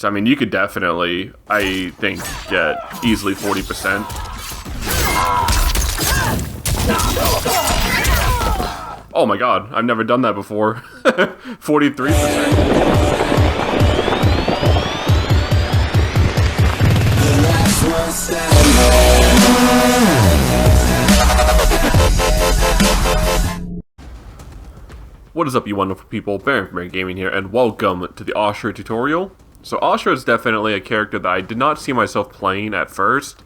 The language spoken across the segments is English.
So, I mean, you could definitely, I think, get easily 40%. Oh my god, I've never done that before. 43%. What is up, you wonderful people? Baron from Baron Gaming here, and welcome to the Ashrah tutorial. So Ashrah is definitely a character that I did not see myself playing at first,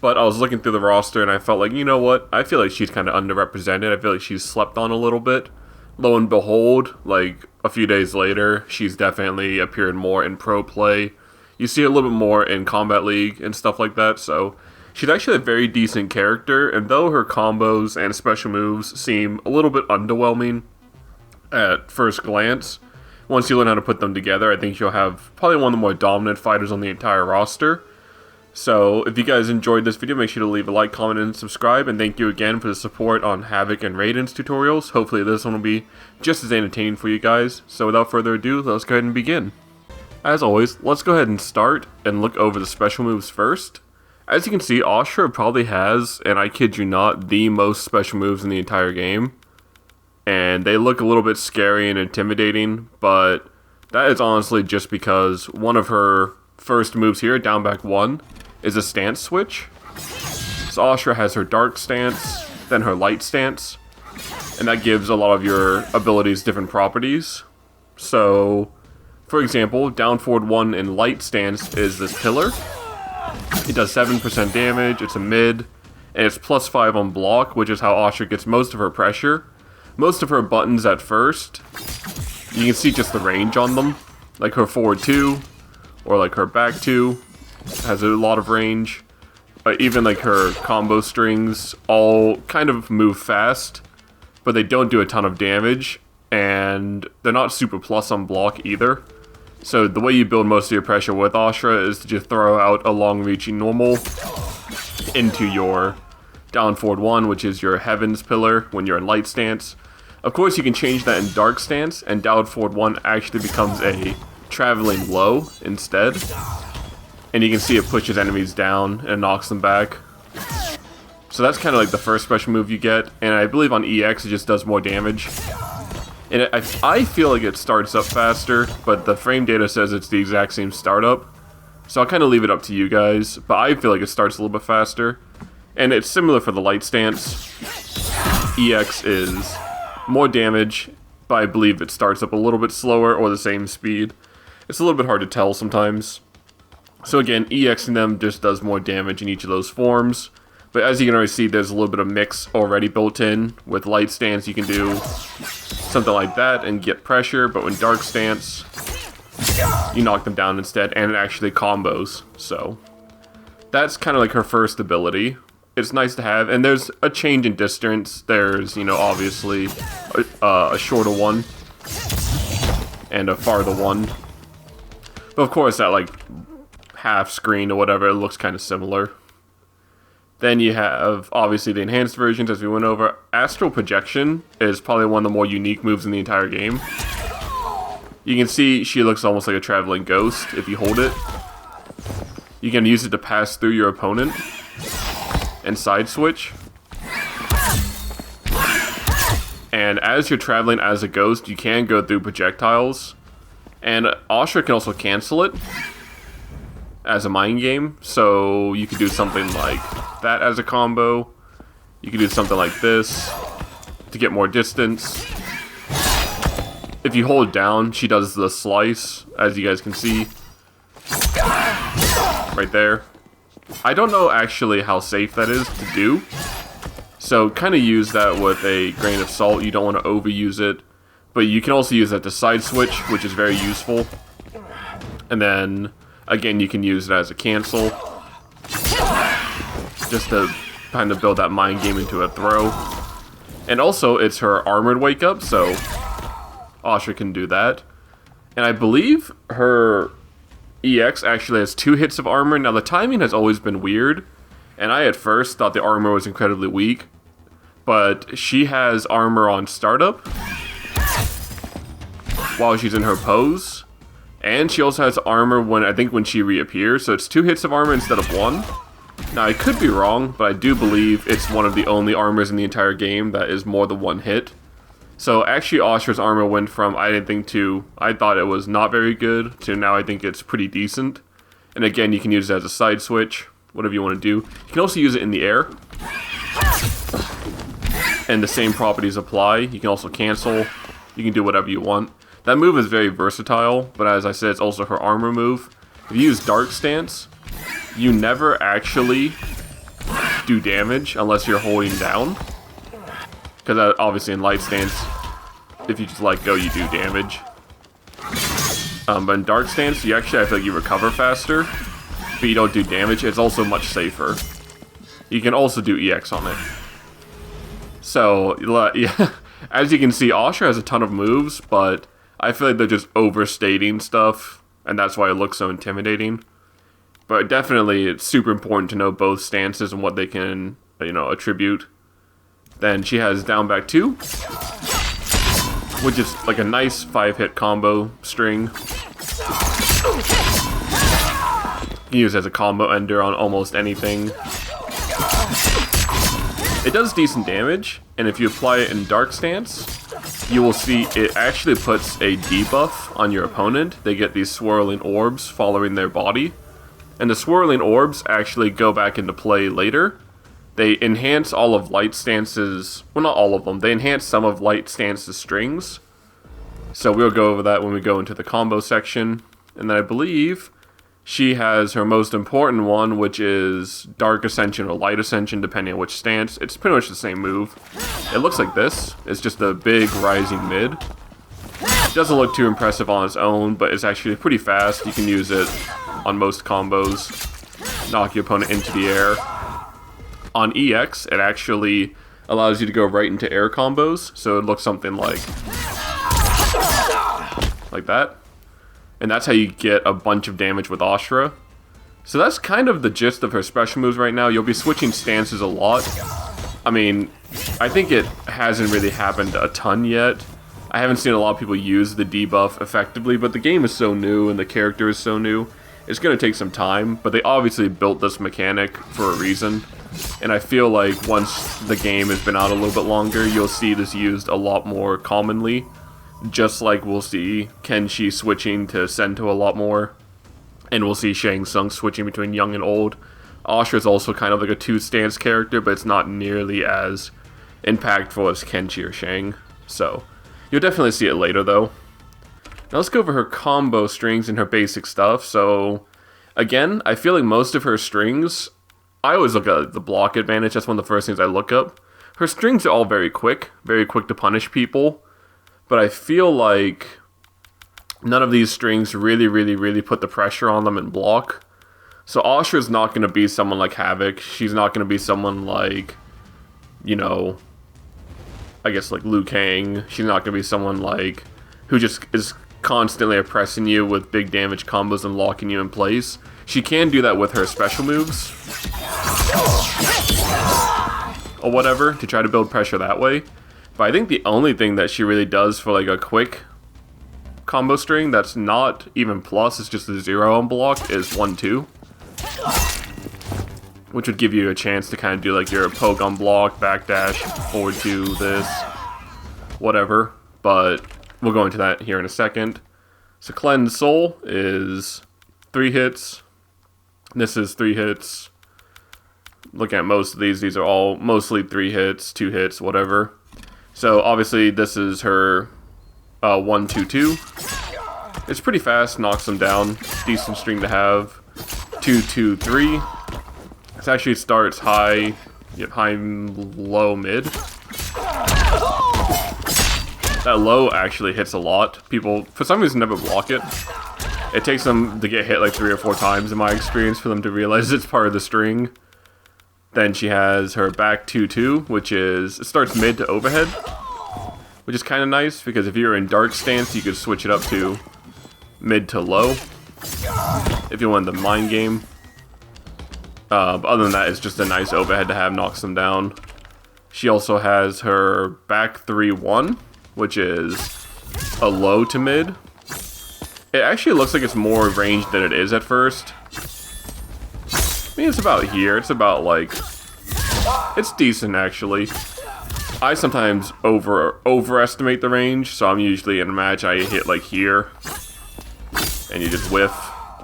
but I was looking through the roster and I felt like, you know what, I feel like she's kind of underrepresented. I feel like she's slept on a little bit. Lo and behold, like a few days later, she's definitely appeared more in pro play. You see a little bit more in Combat League and stuff like that, so she's actually a very decent character, and though her combos and special moves seem a little bit underwhelming at first glance, once you learn how to put them together, I think you'll have probably one of the more dominant fighters on the entire roster. So if you guys enjoyed this video, make sure to leave a like, comment, and subscribe, and thank you again for the support on Havik and Raiden's tutorials. Hopefully this one will be just as entertaining for you guys. So without further ado, let's go ahead and begin. As always, let's go ahead and start and look over the special moves first. As you can see, Ashrah probably has, and I kid you not, the most special moves in the entire game. And they look a little bit scary and intimidating, but that is honestly just because one of her first moves here, down back 1, is a stance switch. So Ashrah has her dark stance, then her light stance, and that gives a lot of your abilities different properties. So, for example, down forward 1 in light stance is this pillar. It does 7% damage, it's a mid, and it's +5 on block, which is how Ashrah gets most of her pressure. Most of her buttons at first, you can see just the range on them. Like her forward 2, or like her back 2, has a lot of range. Even like her combo strings all kind of move fast, but they don't do a ton of damage, and they're not super plus on block either. So the way you build most of your pressure with Ashrah is to just throw out a long-reaching normal into your down forward 1, which is your Heaven's Pillar when you're in light stance. Of course, you can change that in dark stance, and down forward 1 actually becomes a traveling low instead. And you can see it pushes enemies down and knocks them back. So that's kind of like the first special move you get, and I believe on EX it just does more damage. And I feel like it starts up faster, but the frame data says it's the exact same startup. So I'll kind of leave it up to you guys, but I feel like it starts a little bit faster. And it's similar for the light stance. EX is more damage, but I believe it starts up a little bit slower or the same speed. It's a little bit hard to tell sometimes. So again, EXing them just does more damage in each of those forms. But as you can already see, there's a little bit of mix already built in. With light stance, you can do something like that and get pressure, but when dark stance, you knock them down instead, and it actually combos. So that's kind of like her first ability. It's nice to have, and there's a change in distance. There's, you know, obviously a shorter one and a farther one. But of course, that like half screen or whatever, it looks kind of similar. Then you have, obviously, the enhanced versions, as we went over. Astral Projection is probably one of the more unique moves in the entire game. You can see she looks almost like a traveling ghost if you hold it. You can use it to pass through your opponent and side switch. And as you're traveling as a ghost, you can go through projectiles. And Ashrah can also cancel it as a mind game, so you could do something like that as a combo. You could do something like this to get more distance. If you hold down, she does the slice, as you guys can see right there. I don't know actually how safe that is to do, so kind of use that with a grain of salt. You don't want to overuse it, but you can also use that to side switch, which is very useful. And then again, you can use it as a cancel, just to kind of build that mind game into a throw. And also, it's her armored wake up, so Ashrah can do that. And I believe her EX actually has 2 hits of armor. Now, the timing has always been weird, and I at first thought the armor was incredibly weak, but she has armor on startup while she's in her pose. And she also has armor when she reappears, so it's 2 hits of armor instead of 1. Now, I could be wrong, but I do believe it's one of the only armors in the entire game that is more than 1 hit. So actually, Ashra's armor went from I thought it was not very good, to now I think it's pretty decent. And again, you can use it as a side switch, whatever you want to do. You can also use it in the air. And the same properties apply. You can also cancel. You can do whatever you want. That move is very versatile, but as I said, it's also her armor move. If you use Dark Stance, you never actually do damage unless you're holding down. Because obviously in Light Stance, if you just let go, you do damage. But in Dark Stance, I feel like you recover faster, but you don't do damage. It's also much safer. You can also do EX on it. So, yeah, as you can see, Ashra has a ton of moves, but I feel like they're just overstating stuff, and that's why it looks so intimidating. But definitely, it's super important to know both stances and what they can, attribute. Then she has down back 2, which is like a nice 5-hit combo string. You can use it as a combo ender on almost anything. It does decent damage, and if you apply it in Dark Stance, you will see it actually puts a debuff on your opponent. They get these swirling orbs following their body, and the swirling orbs actually go back into play later. They enhance all of Light Stance's, well, not all of them, they enhance some of Light Stance's strings. So we'll go over that when we go into the combo section. And then I believe she has her most important one, which is Dark Ascension or Light Ascension, depending on which stance. It's pretty much the same move. It looks like this. It's just a big rising mid. It doesn't look too impressive on its own, but it's actually pretty fast. You can use it on most combos. Knock your opponent into the air. On EX, it actually allows you to go right into air combos. So it looks something like that. And that's how you get a bunch of damage with Ashra. So that's kind of the gist of her special moves right now. You'll be switching stances a lot. I mean, I think it hasn't really happened a ton yet. I haven't seen a lot of people use the debuff effectively, but the game is so new and the character is so new. It's going to take some time, but they obviously built this mechanic for a reason. And I feel like once the game has been out a little bit longer, you'll see this used a lot more commonly. Just like we'll see Kenshi switching to Sento a lot more. And we'll see Shang Tsung switching between young and old. Ashra is also kind of like a 2-stance character, but it's not nearly as impactful as Kenshi or Shang. So, you'll definitely see it later though. Now let's go over her combo strings and her basic stuff. So, again, I feel like most of her strings, I always look at the block advantage. That's one of the first things I look up. Her strings are all very quick to punish people. But I feel like none of these strings really put the pressure on them in block. So Ashra's not going to be someone like Havoc. She's not going to be someone like, I guess like Liu Kang. She's not going to be someone like, who just is constantly oppressing you with big damage combos and locking you in place. She can do that with her special moves. Or whatever, to try to build pressure that way. But I think the only thing that she really does for like a quick combo string that's not even plus, it's just a 0 on block, is 1-2. Which would give you a chance to kind of do like your poke on block, backdash, forward 2, this, whatever. But we'll go into that here in a second. So Cleanse Soul is 3 hits. This is 3 hits. Looking at most of these are all mostly 3 hits, 2 hits, whatever. So obviously this is her 1-2-2. It's pretty fast, knocks them down. Decent string to have. 2-2-3. This actually starts high, low, mid. That low actually hits a lot. People, for some reason, never block it. It takes them to get hit like 3 or 4 times in my experience for them to realize it's part of the string. Then she has her back 2-2, which is, it starts mid to overhead, which is kind of nice, because if you're in Dark Stance, you could switch it up to mid to low, if you want the mind game. But other than that, it's just a nice overhead to have, knocks them down. She also has her back 3-1, which is a low to mid. It actually looks like it's more ranged than it is at first. I mean, it's about here. It's about, like... It's decent, actually. I sometimes overestimate the range, so I'm usually in a match I hit, like, here. And you just whiff,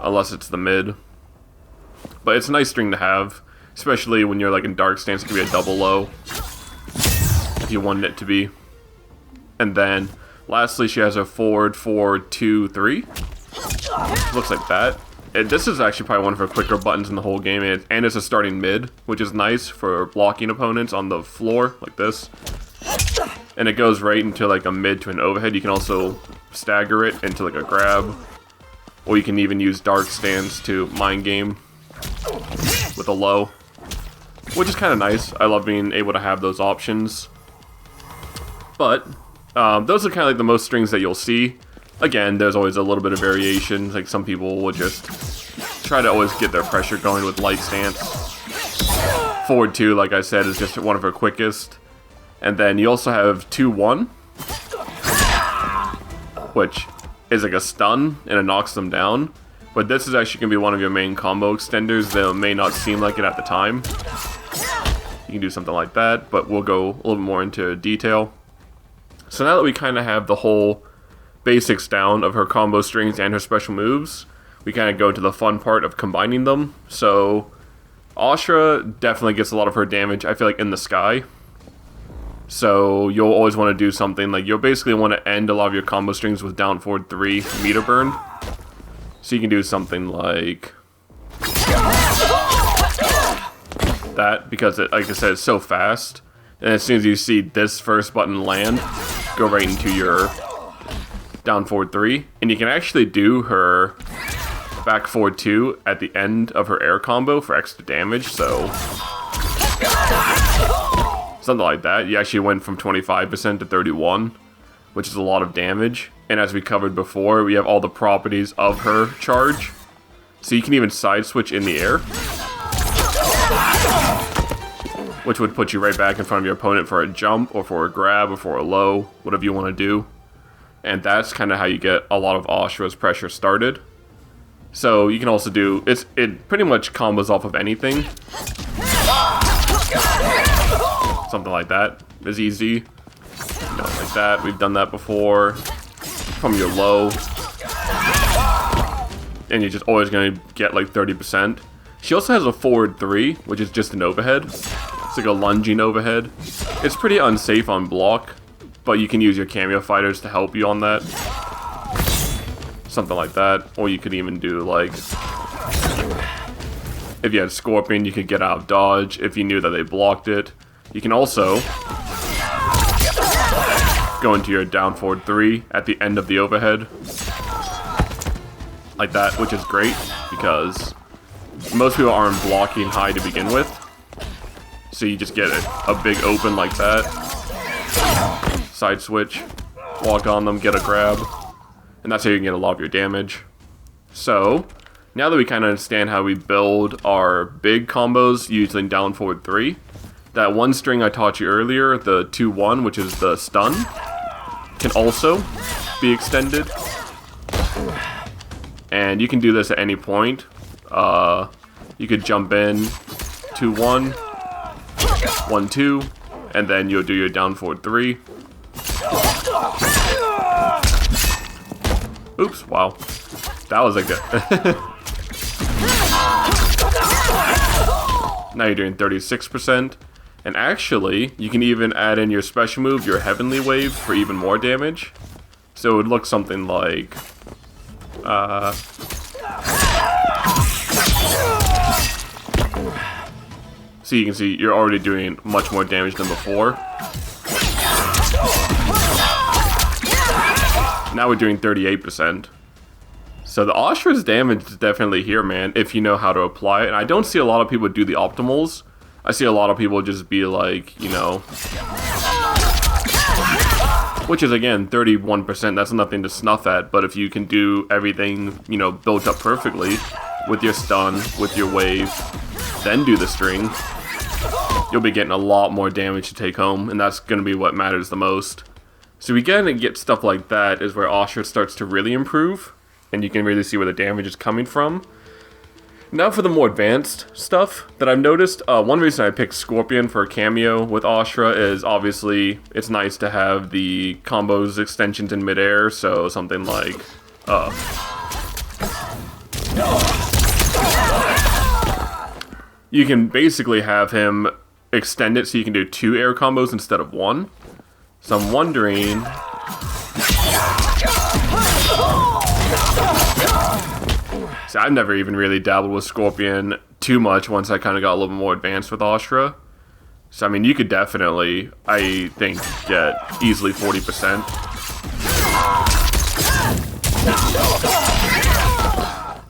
unless it's the mid. But it's a nice string to have, especially when you're, like, in dark stance. It can be a double low, if you wanted it to be. And then... Lastly, she has a forward 4, 2, 3. Looks like that. This is actually probably one of her quicker buttons in the whole game, and it's a starting mid, which is nice for blocking opponents on the floor, like this. And it goes right into like a mid to an overhead. You can also stagger it into like a grab, or you can even use dark stance to mind game with a low, which is kind of nice. I love being able to have those options. But those are kind of like the most strings that you'll see. Again, there's always a little bit of variation. Like some people will just try to always get their pressure going with light stance. Forward 2, like I said, is just one of her quickest. And then you also have 2-1, which is like a stun and it knocks them down. But this is actually going to be one of your main combo extenders. They may not seem like it at the time. You can do something like that, but we'll go a little bit more into detail. So now that we kind of have the whole basics down of her combo strings and her special moves, we kind of go to the fun part of combining them. So Ashrah definitely gets a lot of her damage, I feel like, in the sky. So you'll always want to do something like, you'll basically want to end a lot of your combo strings with down forward 3 meter burn. So you can do something like that, because it, like I said, it's so fast. And as soon as you see this first button land, go right into your down forward 3. And you can actually do her back forward 2 at the end of her air combo for extra damage, so something like that. You actually went from 25% to 31%, which is a lot of damage. And as we covered before, we have all the properties of her charge. So you can even side switch in the air, which would put you right back in front of your opponent for a jump, or for a grab, or for a low, whatever you want to do. And that's kind of how you get a lot of Ashrah's pressure started. So you can also do, it pretty much combos off of anything. Something like that is easy. You know, like that, we've done that before. From your low. And you're just always going to get like 30%. She also has a forward 3, which is just an overhead. It's like a lunging overhead. It's pretty unsafe on block, but you can use your cameo fighters to help you on that. Something like that. Or you could even do like, if you had Scorpion, you could get out of dodge if you knew that they blocked it. You can also go into your down forward 3 at the end of the overhead. Like that, which is great because most people aren't blocking high to begin with. So you just get a big open like that. Side switch, walk on them, get a grab. And that's how you can get a lot of your damage. So, now that we kind of understand how we build our big combos using down forward 3, that one string I taught you earlier, the 2-1, which is the stun, can also be extended. And you can do this at any point. You could jump in 2-1, 1-2, and then you'll do your down forward 3. Oops, wow. That was like that. Now you're doing 36%. And actually, you can even add in your special move, your Heavenly Wave, for even more damage. So it would look something like... So you can see you're already doing much more damage than before. Now we're doing 38%. So the Ashrah's damage is definitely here, man, if you know how to apply it. And I don't see a lot of people do the optimals. I see a lot of people just be like, you know... Which is, again, 31%. That's nothing to snuff at. But if you can do everything, you know, built up perfectly, with your stun, with your wave, then do the string, you'll be getting a lot more damage to take home. And that's going to be what matters the most. So we get stuff like that is where Ashrah starts to really improve. and you can really see where the damage is coming from. Now for the more advanced stuff that I've noticed, one reason I picked Scorpion for a cameo with Ashrah is obviously it's nice to have the combos extensions in midair, so something like, you can basically have him extend it so you can do 2 air combos instead of 1. So I'm wondering... See, I've never even really dabbled with Scorpion too much once I kind of got a little more advanced with Ashrah. So, I mean, you could definitely, I think, get easily 40%.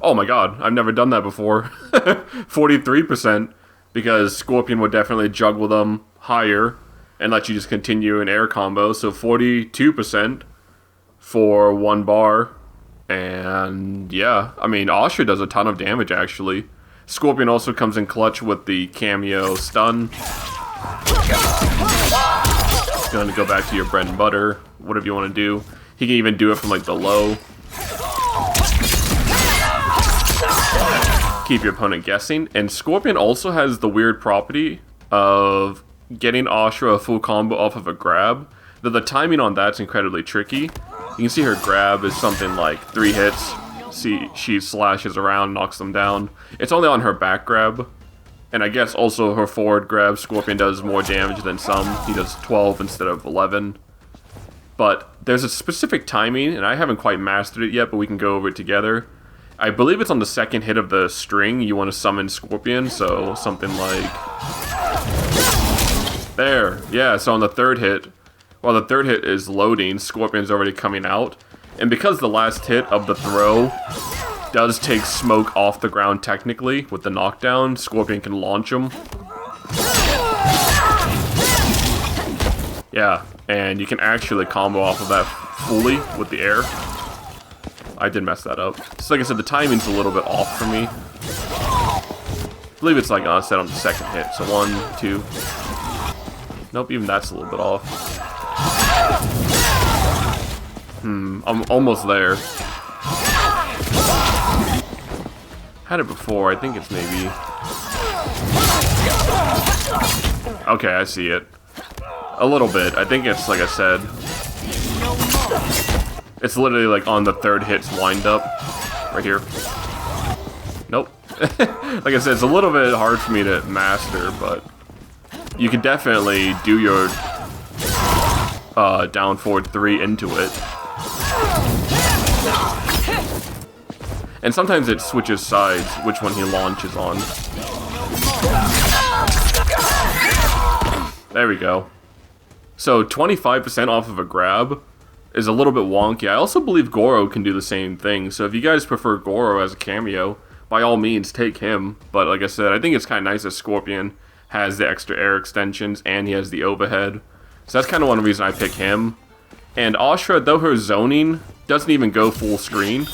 Oh my god, I've never done that before. 43%, because Scorpion would definitely juggle them higher and let you just continue an air combo. So 42% for 1 bar. And yeah, I mean, Ashrah does a ton of damage actually. Scorpion also comes in clutch with the cameo stun. Going to go back to your bread and butter, whatever you want to do. He can even do it from like the low. Keep your opponent guessing. And Scorpion also has the weird property of getting Ashrah a full combo off of a grab. Though the timing on that's incredibly tricky. You can see her grab is something like 3 hits. See, she slashes around, knocks them down. It's only on her back grab. And I guess also her forward grab, Scorpion does more damage than some. He does 12 instead of 11. But there's a specific timing, and I haven't quite mastered it yet, but we can go over it together. I believe it's on the 2nd hit of the string you want to summon Scorpion, so something like... There, yeah, so on the 3rd hit, while the 3rd hit is loading, Scorpion's already coming out. And because the last hit of the throw does take smoke off the ground technically, with the knockdown, Scorpion can launch him. Yeah, and you can actually combo off of that fully with the air. I did mess that up. So like I said, the timing's a little bit off for me. I believe it's like set on the 2nd hit. So 1, 2. Nope, even that's a little bit off. I'm almost there. Had it before, I think it's maybe... Okay, I see it. A little bit. I think it's, like I said... It's literally like on the 3rd hit's wind up. Right here. Nope. Like I said, it's a little bit hard for me to master, but... You can definitely do your... down forward 3 into it. And sometimes it switches sides, which one he launches on. There we go. So 25% off of a grab is a little bit wonky. I also believe Goro can do the same thing, so if you guys prefer Goro as a cameo, by all means take him. But like I said, I think it's kind of nice that Scorpion has the extra air extensions and he has the overhead. So that's kind of one reason I pick him. And Ashrah, though her zoning doesn't even go full screen,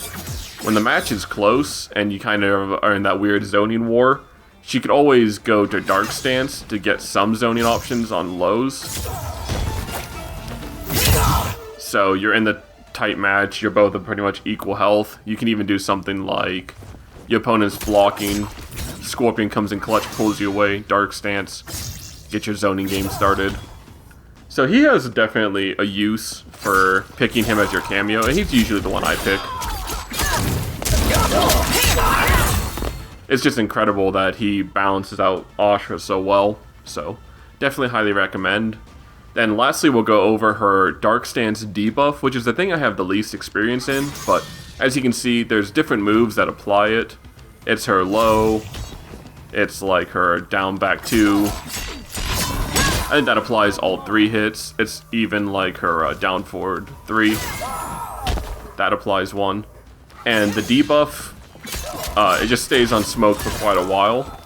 when the match is close and you kind of are in that weird zoning war, she could always go to Dark Stance to get some zoning options on lows. So you're in the tight match, you're both at pretty much equal health. You can even do something like your opponent's blocking, Scorpion comes in clutch, pulls you away, Dark Stance, get your zoning game started. So he has definitely a use for picking him as your cameo, and he's usually the one I pick. It's just incredible that he balances out Ashrah so well, so definitely highly recommend. Then lastly, we'll go over her Dark Stance debuff, which is the thing I have the least experience in, but as you can see, there's different moves that apply it. It's her low, it's like her down back 2, I think that applies all 3 hits. It's even like her down forward 3. That applies 1. And the debuff, it just stays on smoke for quite a while.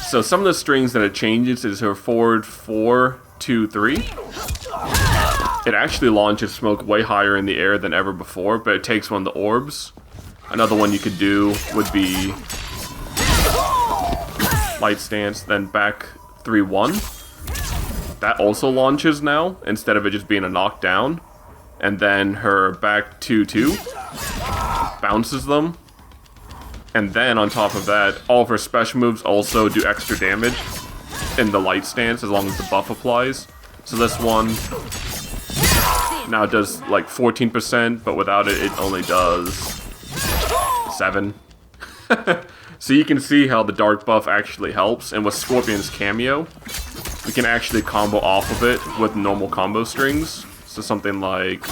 So some of the strings that it changes is her forward 4, 2, 3. It actually launches smoke way higher in the air than ever before, but it takes one of the orbs. Another one you could do would be Light Stance, then back 3, 1. That also launches now, instead of it just being a knockdown. And then her back 2, 2. bounces them. And then on top of that, all of her special moves also do extra damage in the light stance as long as the buff applies. So this one now it does like 14%, but without it, it only does 7. So you can see how the dark buff actually helps, and with Scorpion's cameo, we can actually combo off of it with normal combo strings. So something like...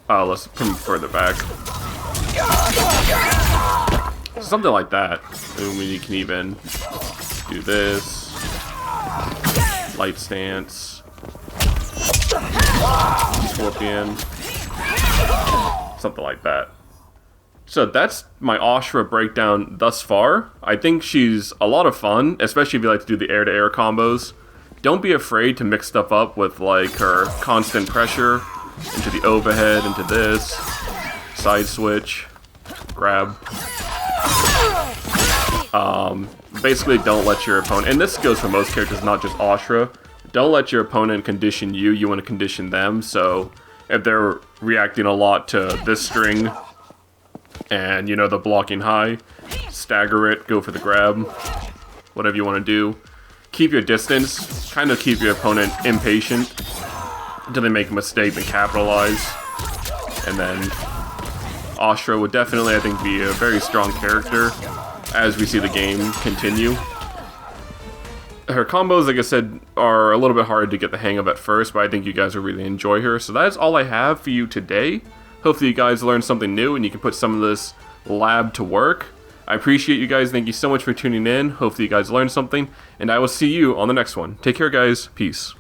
let's put him further back. Something like that. I mean, you can even do this. Light stance. Scorpion. Something like that. So that's my Ashura breakdown thus far. I think she's a lot of fun, especially if you like to do the air-to-air combos. Don't be afraid to mix stuff up with like her constant pressure into the overhead, into this, side switch, grab. Basically don't let your opponent, and this goes for most characters, not just Ashura, don't let your opponent condition you, you want to condition them. So if they're reacting a lot to this string, and, you know, the blocking high, stagger it, go for the grab, whatever you want to do. Keep your distance, kind of keep your opponent impatient until they make a mistake, then capitalize. And then Ashura would definitely, I think, be a very strong character as we see the game continue. Her combos, like I said, are a little bit hard to get the hang of at first, but I think you guys will really enjoy her. So that is all I have for you today. Hopefully you guys learned something new and you can put some of this lab to work. I appreciate you guys. Thank you so much for tuning in. Hopefully you guys learned something, and I will see you on the next one. Take care, guys. Peace.